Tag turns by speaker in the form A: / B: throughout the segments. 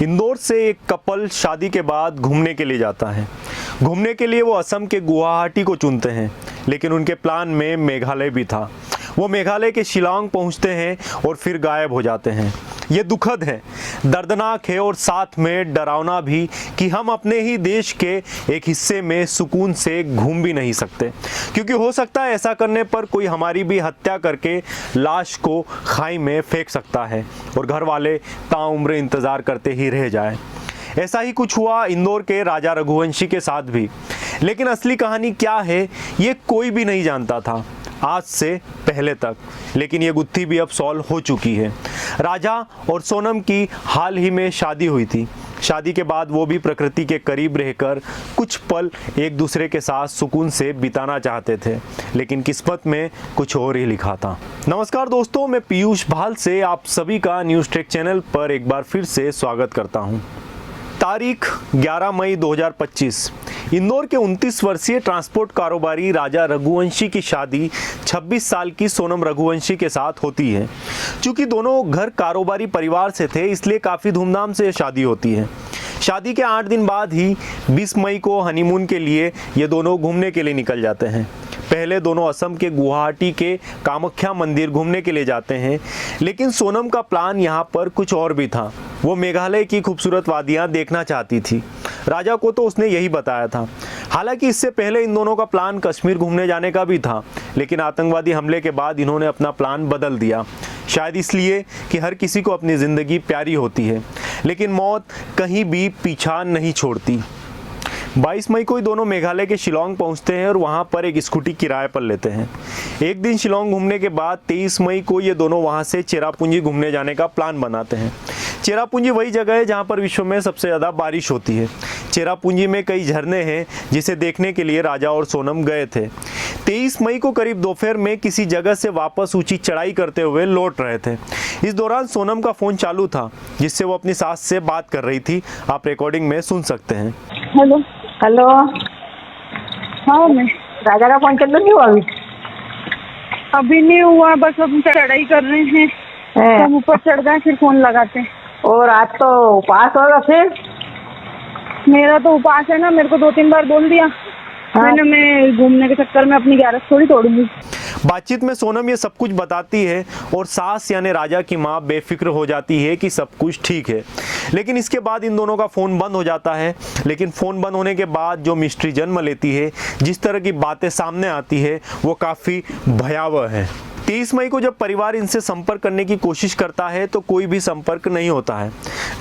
A: इंदौर से एक कपल शादी के बाद घूमने के लिए जाता है। घूमने के लिए वो असम के गुवाहाटी को चुनते हैं, लेकिन उनके प्लान में मेघालय भी था। वो मेघालय के शिलांग पहुंचते हैं और फिर गायब हो जाते हैं। ये दुखद है, दर्दनाक है और साथ में डरावना भी कि हम अपने ही देश के एक हिस्से में सुकून से घूम भी नहीं सकते, क्योंकि हो सकता है ऐसा करने पर कोई हमारी भी हत्या करके लाश को खाई में फेंक सकता है और घर वाले ताउम्र इंतज़ार करते ही रह जाए। ऐसा ही कुछ हुआ इंदौर के राजा रघुवंशी के साथ भी। लेकिन असली कहानी क्या है ये कोई भी नहीं जानता था आज से पहले तक, लेकिन ये गुत्थी भी अब सॉल्व हो चुकी है। राजा और सोनम की हाल ही में शादी हुई थी। शादी के बाद वो भी प्रकृति के करीब रहकर कुछ पल एक दूसरे के साथ सुकून से बिताना चाहते थे, लेकिन किस्मत में कुछ और ही लिखा था। नमस्कार दोस्तों, मैं पीयूष भाल से आप सभी का न्यूज़ टेक चैनल पर एक बार फिर से स्वागत करता हूँ। तारीख 11 मई 2025। इंदौर के 29 वर्षीय ट्रांसपोर्ट कारोबारी राजा रघुवंशी की शादी 26 साल की सोनम रघुवंशी के साथ होती है। चूंकि दोनों घर कारोबारी परिवार से थे, इसलिए काफ़ी धूमधाम से शादी होती है। शादी के 8 दिन बाद ही 20 मई को हनीमून के लिए ये दोनों घूमने के लिए निकल जाते हैं। पहले दोनों असम के गुवाहाटी के कामाख्या मंदिर घूमने के लिए जाते हैं, लेकिन सोनम का प्लान यहाँ पर कुछ और भी था। वो मेघालय की खूबसूरत वादियाँ देखना चाहती थी। राजा को तो उसने यही बताया था। हालांकि इससे पहले इन दोनों का प्लान कश्मीर घूमने जाने का भी था, लेकिन आतंकवादी हमले के बाद इन्होंने अपना प्लान बदल दिया। शायद इसलिए कि हर किसी को अपनी ज़िंदगी प्यारी होती है, लेकिन मौत कहीं भी पीछा नहीं छोड़ती। 22 मई को ही दोनों मेघालय के शिलांग पहुंचते हैं और वहां पर एक स्कूटी किराए पर लेते हैं। एक दिन शिलांग घूमने के बाद 23 मई को ये दोनों वहां से चेरापूंजी घूमने जाने का प्लान बनाते हैं। चेरापूंजी वही जगह है जहां पर विश्व में सबसे ज़्यादा बारिश होती है। चेरापूंजी में कई झरने हैं जिसे देखने के लिए राजा और सोनम गए थे। 23 मई को करीब दोपहर में किसी जगह से वापस ऊंची चढ़ाई करते हुए लौट रहे थे। इस दौरान सोनम का फ़ोन चालू था, जिससे वो अपनी सास से बात कर रही थी। आप रिकॉर्डिंग में सुन सकते हैं।
B: Hello
C: hello.
B: हाँ, मैं
C: राजा का फोन चालू नहीं हुआ
B: अभी नहीं हुआ, बस हम चढ़ाई कर रहे हैं। हम ऊपर चढ़ गए फिर फोन लगाते हैं।
C: और आज तो उपवास होगा फिर?
B: मेरा तो उपवास है ना, मेरे को 2-3 बार बोल दिया। मैंने मैं घूमने के चक्कर में अपनी 11 थोड़ी तोड़ूंगी।
A: बातचीत में सोनम ये सब कुछ बताती है और सास यानी राजा की माँ बेफिक्र हो जाती है कि सब कुछ ठीक है। लेकिन इसके बाद इन दोनों का फ़ोन बंद हो जाता है। लेकिन फ़ोन बंद होने के बाद जो मिस्ट्री जन्म लेती है, जिस तरह की बातें सामने आती है, वो काफ़ी भयावह है। 23 मई को जब परिवार इनसे संपर्क करने की कोशिश करता है तो कोई भी संपर्क नहीं होता है।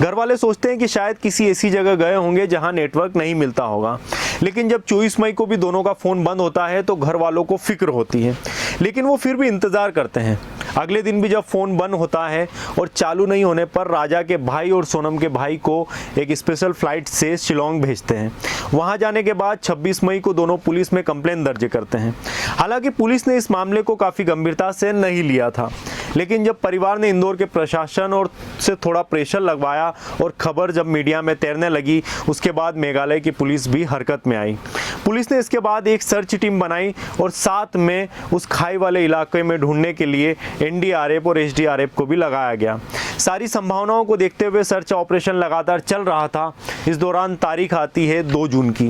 A: घर वाले सोचते हैं कि शायद किसी ऐसी जगह गए होंगे जहां नेटवर्क नहीं मिलता होगा। लेकिन जब 24 मई को भी दोनों का फ़ोन बंद होता है तो घर वालों को फिक्र होती है, लेकिन वो फिर भी इंतज़ार करते हैं। अगले दिन भी जब फ़ोन बंद होता है और चालू नहीं होने पर राजा के भाई और सोनम के भाई को एक स्पेशल फ़्लाइट से शिलांग भेजते हैं। वहाँ जाने के बाद 26 मई को दोनों पुलिस में कंप्लेंट दर्ज करते हैं। हालांकि पुलिस ने इस मामले को काफ़ी गंभीरता से नहीं लिया था, लेकिन जब परिवार ने इंदौर के प्रशासन और से थोड़ा प्रेशर लगवाया और खबर जब मीडिया में तैरने लगी, उसके बाद मेघालय की पुलिस भी हरकत में आई। पुलिस ने इसके बाद एक सर्च टीम बनाई और साथ में उस खाई वाले इलाके में ढूंढने के लिए NDRF और SDRF को भी लगाया गया। सारी संभावनाओं को देखते हुए सर्च ऑपरेशन लगातार चल रहा था। इस दौरान तारीख आती है 2 जून की।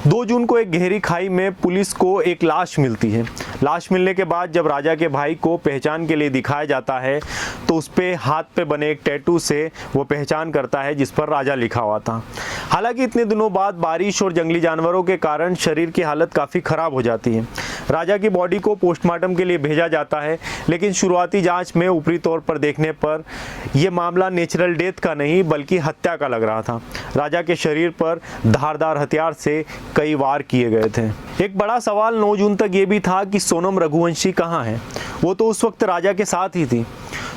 A: 2 जून को एक गहरी खाई में पुलिस को एक लाश मिलती है। लाश मिलने के बाद जब राजा के भाई को पहचान के लिए दिखाया जाता है तो उस पे हाथ पे बने एक टैटू से वो पहचान करता है जिस पर राजा लिखा हुआ था। हालांकि इतने दिनों बाद बारिश और जंगली जानवरों के कारण शरीर की हालत काफ़ी ख़राब हो जाती है। राजा की बॉडी को पोस्टमार्टम के लिए भेजा जाता है, लेकिन शुरुआती जांच में ऊपरी तौर पर देखने पर यह मामला नेचुरल डेथ का नहीं बल्कि हत्या का लग रहा था। राजा के शरीर पर धारदार हथियार से कई वार किए गए थे। एक बड़ा सवाल 9 जून तक ये भी था कि सोनम रघुवंशी कहाँ है। वो तो उस वक्त राजा के साथ ही थी।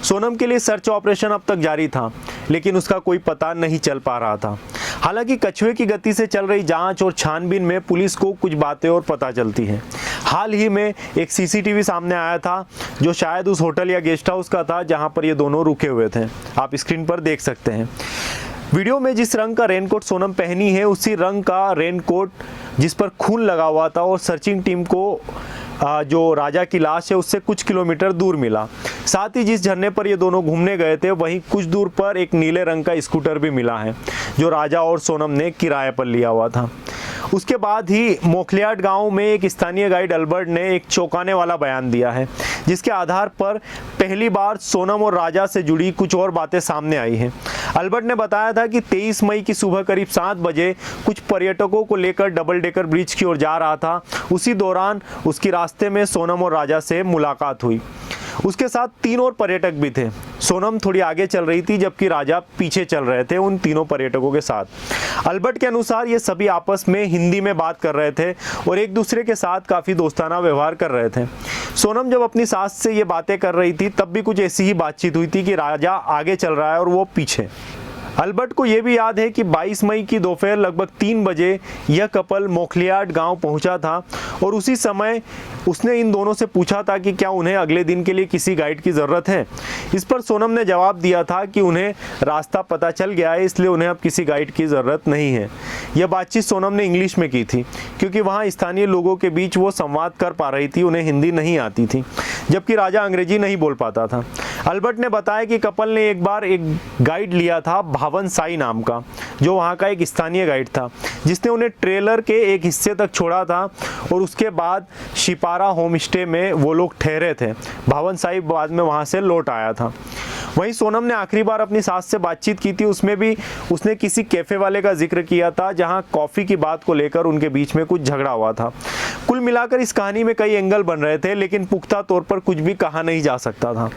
A: सोनम के लिए सर्च ऑपरेशन अब तक जारी था, लेकिन उसका कोई पता नहीं चल पा रहा था। हालांकि कछुए की गति से चल रही जांच और छानबीन में पुलिस को कुछ बातें और पता चलती हैं। हाल ही में एक CCTV सामने आया था जो शायद उस होटल या गेस्ट हाउस का था जहां पर ये दोनों रुके हुए थे। आप स्क्रीन पर देख सकते हैं। वीडियो में जिस रंग का रेनकोट सोनम पहनी है उसी रंग का रेनकोट जिस पर खून लगा हुआ था और सर्चिंग टीम को जो राजा की लाश है उससे कुछ किलोमीटर दूर मिला। साथ ही जिस झरने पर ये दोनों घूमने गए थे वहीं कुछ दूर पर एक नीले रंग का स्कूटर भी मिला है जो राजा और सोनम ने किराए पर लिया हुआ था। उसके बाद ही मोखलियाट गांव में एक स्थानीय गाइड अल्बर्ट ने एक चौंकाने वाला बयान दिया है, जिसके आधार पर पहली बार सोनम और राजा से जुड़ी कुछ और बातें सामने आई हैं। अल्बर्ट ने बताया था कि 23 मई की सुबह करीब 7 बजे कुछ पर्यटकों को लेकर डबल डेकर ब्रिज की ओर जा रहा था। उसी दौरान उसकी रास्ते में सोनम और राजा से मुलाकात हुई। उसके साथ 3 और पर्यटक भी थे। सोनम थोड़ी आगे चल रही थी जबकि राजा पीछे चल रहे थे उन तीनों पर्यटकों के साथ। अल्बर्ट के अनुसार ये सभी आपस में हिंदी में बात कर रहे थे और एक दूसरे के साथ काफ़ी दोस्ताना व्यवहार कर रहे थे। सोनम जब अपनी सास से ये बातें कर रही थी तब भी कुछ ऐसी ही बातचीत हुई थी कि राजा आगे चल रहा है और वो पीछे। अल्बर्ट को ये भी याद है कि 22 मई की दोपहर लगभग 3 बजे यह कपल मोखलियाट गांव पहुंचा था और उसी समय उसने इन दोनों से पूछा था कि क्या उन्हें अगले दिन के लिए किसी गाइड की ज़रूरत है। इस पर सोनम ने जवाब दिया था कि उन्हें रास्ता पता चल गया है, इसलिए उन्हें अब किसी गाइड की ज़रूरत नहीं है। यह बातचीत सोनम ने इंग्लिश में की थी क्योंकि वहाँ स्थानीय लोगों के बीच वो संवाद कर पा रही थी, उन्हें हिंदी नहीं आती थी, जबकि राजा अंग्रेजी नहीं बोल पाता था। अल्बर्ट ने बताया कि कपल ने एक बार एक गाइड लिया था भावन साई नाम का, जो वहाँ का एक स्थानीय गाइड था, जिसने उन्हें ट्रेलर के एक हिस्से तक छोड़ा था और उसके बाद शिपारा होम स्टे में वो लोग ठहरे थे। भावन साई बाद में वहाँ से लौट आया था। वहीं सोनम ने आखिरी बार अपनी सास से बातचीत की थी, उसमें भी उसने किसी कैफ़े वाले का जिक्र किया था जहां कॉफ़ी की बात को लेकर उनके बीच में कुछ झगड़ा हुआ था। कुल मिलाकर इस कहानी में कई एंगल बन रहे थे, लेकिन पुख्ता तौर पर कुछ भी कहा नहीं जा सकता था।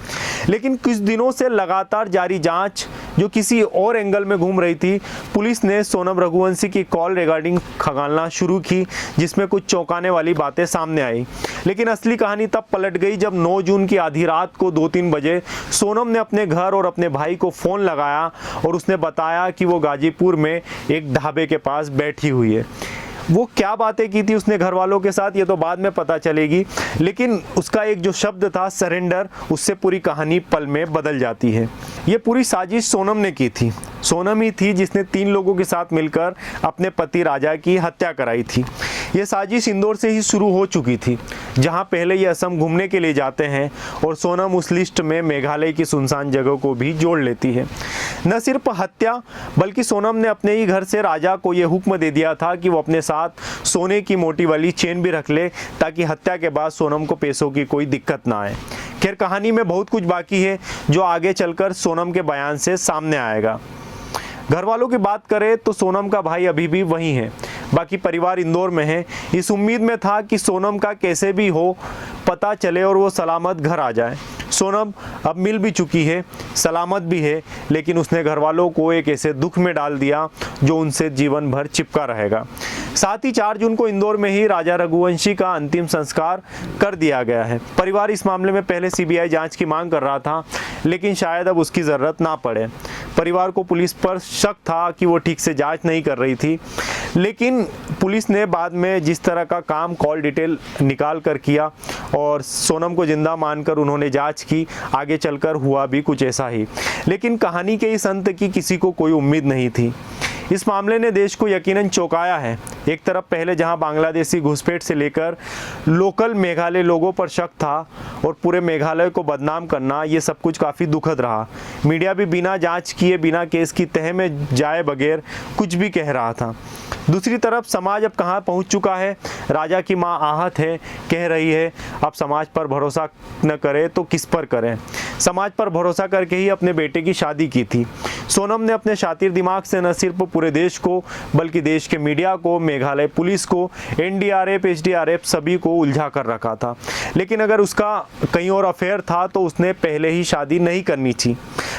A: लेकिन कुछ दिनों से लगातार जारी जांच जो किसी और एंगल में घूम रही थी, पुलिस ने सोनम रघुवंशी की कॉल रिगार्डिंग खंगालना शुरू की, जिसमें कुछ चौंकाने वाली बातें सामने आई। लेकिन असली कहानी तब पलट गई जब 9 जून की आधी रात को 2-3 बजे सोनम ने अपने घर और अपने भाई को फ़ोन लगाया और उसने बताया कि वो गाजीपुर में एक ढाबे के पास बैठी हुई है। वो क्या बातें की थी उसने घर वालों के साथ, ये तो बाद में पता चलेगी, लेकिन उसका एक जो शब्द था सरेंडर, उससे पूरी कहानी पल में बदल जाती है। ये पूरी साजिश सोनम ने की थी। सोनम ही थी जिसने 3 लोगों के साथ मिलकर अपने पति राजा की हत्या कराई थी। ये साजिश इंदौर से ही शुरू हो चुकी थी, जहां पहले ये असम घूमने के लिए जाते हैं, और सोनम उस लिस्ट में मेघालय की सुनसान जगह को भी जोड़ लेती है। न सिर्फ हत्या, बल्कि सोनम ने अपने ही घर से राजा को ये हुक्म दे दिया था कि वो अपने साथ सोने की मोटी वाली चेन भी रख ले, ताकि हत्या के बाद सोनम को पैसों की कोई दिक्कत ना आए। खैर, कहानी में बहुत कुछ बाकी है जो आगे चलकर सोनम के बयान से सामने आएगा। घर वालों की बात करें तो सोनम का भाई अभी भी वहीं है, बाकी परिवार इंदौर में है। इस उम्मीद में था कि सोनम का कैसे भी हो पता चले और वो सलामत घर आ जाए। सोनम अब मिल भी चुकी है, सलामत भी है, लेकिन उसने घर वालों को एक ऐसे दुख में डाल दिया जो उनसे जीवन भर चिपका रहेगा। साथ ही 4 जून को इंदौर में ही राजा रघुवंशी का अंतिम संस्कार कर दिया गया है। परिवार इस मामले में पहले सीबीआई जांच की मांग कर रहा था, लेकिन शायद अब उसकी ज़रूरत ना पड़े। परिवार को पुलिस पर शक था कि वो ठीक से जांच नहीं कर रही थी, लेकिन पुलिस ने बाद में जिस तरह का काम कॉल डिटेल निकाल कर किया और सोनम को जिंदा मानकर उन्होंने जांच की, आगे चलकर हुआ भी कुछ ऐसा ही। लेकिन कहानी के इस अंत की किसी को कोई उम्मीद नहीं थी। इस मामले ने देश को यकीनन चौंकाया है। एक तरफ पहले जहां बांग्लादेशी घुसपैठ से लेकर लोकल मेघालय लोगों पर शक था और पूरे मेघालय को बदनाम करना, ये सब कुछ काफ़ी दुखद रहा। मीडिया भी बिना जांच किए, बिना केस की तह में जाए बगैर कुछ भी कह रहा था। दूसरी तरफ समाज अब कहाँ पहुँच चुका है। राजा की माँ आहत है, कह रही है अब समाज पर भरोसा न करे तो किस पर करें। समाज पर भरोसा करके ही अपने बेटे की शादी की थी। सोनम ने अपने शातिर दिमाग से न सिर्फ पूरे देश को, बल्कि देश के मीडिया को, मेघालय पुलिस को, एनडीआरएफ, एसडीआरएफ सभी को उलझा कर रखा था। लेकिन अगर उसका कहीं और अफेयर था तो उसने पहले ही शादी नहीं करनी थी।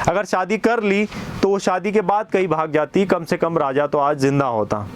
A: अगर शादी कर ली तो वो शादी के बाद कहीं भाग जाती, कम से कम राजा तो आज जिंदा होता।